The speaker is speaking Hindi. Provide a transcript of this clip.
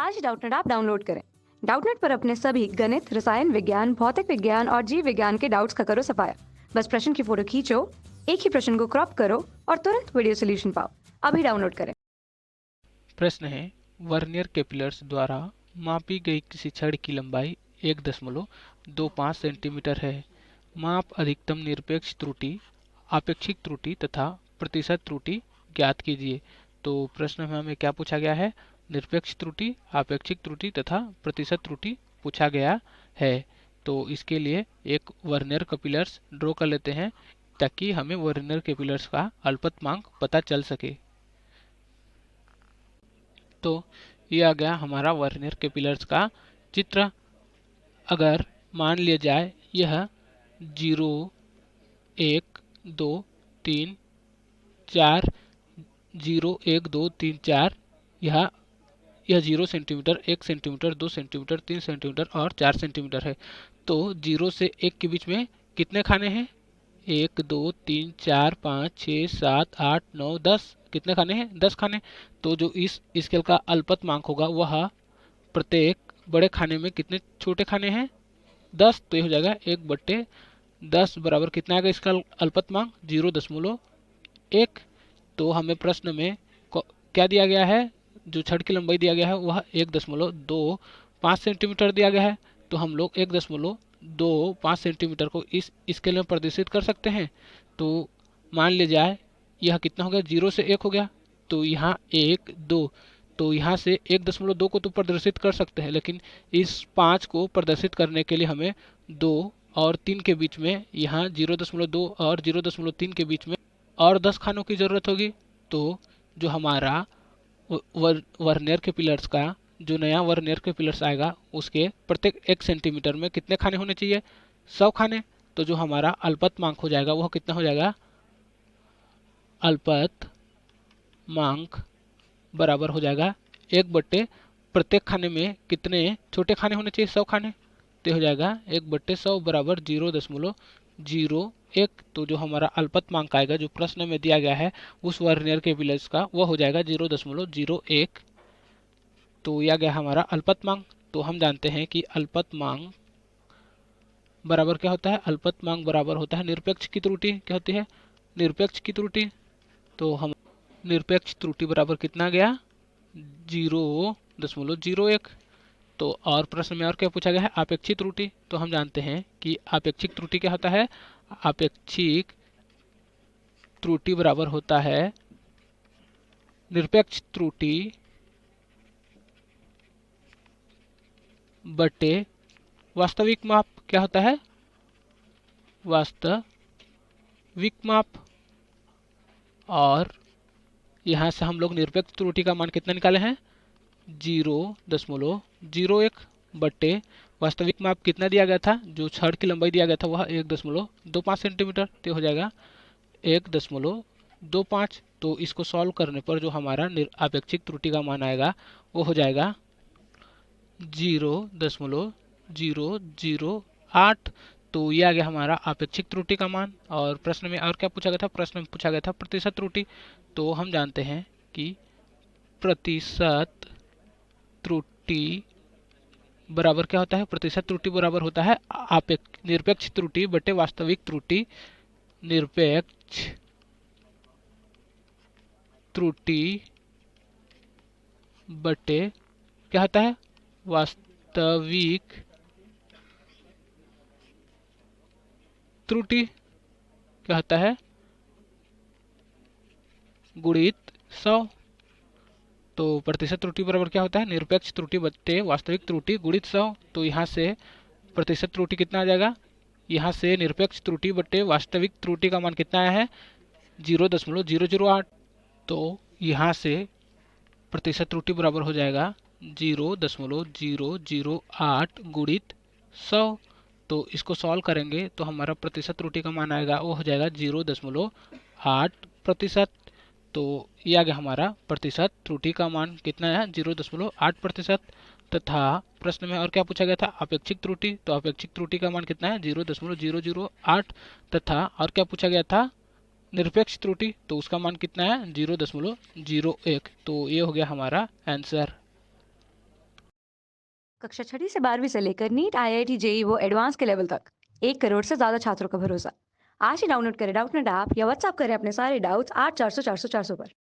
आज डाउटनेट ऐप डाउनलोड करें। डाउटनेट पर अपने सभी गणित, रसायन विज्ञान, भौतिक विज्ञान और जीव विज्ञान के डाउट्स का करो सफाया। बस प्रश्न की फोटो खींचो, एक ही प्रश्न को क्रॉप करो और तुरंत वीडियो सोल्यूशन पाओ। अभी डाउनलोड करें। प्रश्न है, वर्नियर कैपिलर्स द्वारा मापी गई किसी छड़ की लंबाई 1.25 सेंटीमीटर है। माप अधिकतम निरपेक्ष त्रुटि, आपेक्षिक त्रुटि तथा प्रतिशत त्रुटि ज्ञात कीजिए। तो प्रश्न में हमें क्या पूछा गया है? निरपेक्ष त्रुटि, आपेक्षिक त्रुटि तथा प्रतिशत त्रुटि पूछा गया है। तो इसके लिए एक वर्नियर कैपिलर्स ड्रॉ कर लेते हैं ताकि हमें वर्नियर कैपिलर्स का अल्पतमांक पता चल सके। तो ये आ गया हमारा वर्नियर कैपिलर्स का चित्र। अगर मान लिया जाए यह 0, 1, 2, 3, 4, 0, 1, 2, 3, 4, यह 0 सेंटीमीटर, 1 सेंटीमीटर, 2 सेंटीमीटर, 3 सेंटीमीटर और 4 सेंटीमीटर है। तो 0 से 1 के बीच में कितने खाने हैं? 1, 2, 3, 4, 5, 6, 7, 8, 9, 10। कितने खाने हैं? 10 खाने। तो जो इस स्केल का अल्पतमांक होगा वह प्रत्येक बड़े खाने में कितने छोटे खाने हैं? 10। तो ये हो जाएगा 1/10 बराबर कितना आएगा इसका अल्पतमांक? 0.1। तो हमें प्रश्न में क्या दिया गया है? जो छड़ की लंबाई दिया गया है वह 1.25 सेंटीमीटर दिया गया है। तो हम लोग 1.25 सेंटीमीटर को इस स्केल में प्रदर्शित कर सकते हैं। तो मान लिया जाए यह कितना हो गया? 0 से 1 हो गया। तो यहाँ 1, 2, तो यहाँ से 1.2 को तो प्रदर्शित कर सकते हैं, लेकिन इस 5 को प्रदर्शित करने के लिए हमें 2 और 3 के बीच में, यहाँ 0.2 और 0.3 के बीच में और 10 खानों की जरूरत होगी। तो जो हमारा वर्नियर के पिलर्स का जो नया वर्नियर के पिलर्स आएगा उसके प्रत्येक 1 सेंटीमीटर में कितने खाने होने चाहिए? 100 खाने। तो जो हमारा अल्पतमांक हो जाएगा वह कितना हो जाएगा? अल्पतमांक बराबर हो जाएगा 1/, प्रत्येक खाने में कितने छोटे खाने होने चाहिए? 100 खाने। तो हो जाएगा 1/100 बराबर 0.01। तो जो हमारा अल्पतमांक आएगा जो प्रश्न में दिया गया है उस वर्नियर के पिलर्स का वह हो जाएगा 0.01। तो यह गया हमारा अल्पतमांक। तो हम जानते हैं कि अल्पतमांक बराबर क्या होता है? अल्पतमांक बराबर होता है निरपेक्ष की त्रुटि। क्या होती है? निरपेक्ष की त्रुटि। तो हम निरपेक्ष त्रुटि बराबर कितना गया? 0.01। तो और प्रश्न में और क्या पूछा गया है? आपेक्षिक त्रुटि। तो हम जानते हैं कि आपेक्षिक त्रुटि क्या होता है? आपेक्षिक त्रुटि बराबर होता है निरपेक्ष त्रुटि बटे वास्तविक माप। क्या होता है? वास्तविक माप। और यहाँ से हम लोग निरपेक्ष त्रुटि का मान कितना निकाले हैं? 0.01 बटे वास्तविक माप कितना दिया गया था? जो छड़ की लंबाई दिया गया था वह 1.25 सेंटीमीटर। तो हो जाएगा 1.25। तो इसको सॉल्व करने पर जो हमारा आपेक्षिक त्रुटि का मान आएगा वो हो जाएगा 0.008। तो ये आ गया हमारा आपेक्षिक त्रुटि का मान। और प्रश्न में और क्या पूछा गया था? प्रश्न में पूछा गया था प्रतिशत त्रुटि। तो हम जानते हैं कि प्रतिशत त्रुटि बराबर क्या होता है? प्रतिशत त्रुटि बराबर होता है निरपेक्ष त्रुटि बटे वास्तविक त्रुटि। निरपेक्ष त्रुटि बटे क्या होता है? वास्तविक त्रुटि क्या होता है? गुणित 100। तो प्रतिशत त्रुटि बराबर क्या होता है? निरपेक्ष त्रुटि बटे वास्तविक त्रुटि गुणित 100। तो यहाँ से प्रतिशत त्रुटि कितना आ जाएगा? यहाँ से निरपेक्ष त्रुटि बटे वास्तविक त्रुटि का मान कितना आया है? 0.008। तो यहाँ से प्रतिशत त्रुटि बराबर हो जाएगा 0.008 गुणित 100। तो इसको सॉल्व करेंगे तो हमारा प्रतिशत त्रुटि का मान आएगा वो हो जाएगा 0.8%। तो ये आ गया हमारा प्रतिशत त्रुटि का मान कितना है? 0.8%। तथा प्रश्न में और क्या पूछा गया था? अपेक्षिक त्रुटि। तो अपेक्षिक त्रुटि का मान कितना है? 0.008। तथा और क्या पूछा गया था? निरपेक्ष त्रुटि। तो उसका मान कितना है? 0.01। तो ये हो गया हमारा आंसर। कक्षा 6वीं से 12वीं से लेकर नीट, आईआईटी, जेई वो एडवांस के लेवल तक 1 करोड़ से ज्यादा छात्रों का भरोसा। आज ही डाउनलोड करें डाउटनेट ऐप या व्हाट्सएप करें अपने सारे डाउट्स 8400 400 400 पर।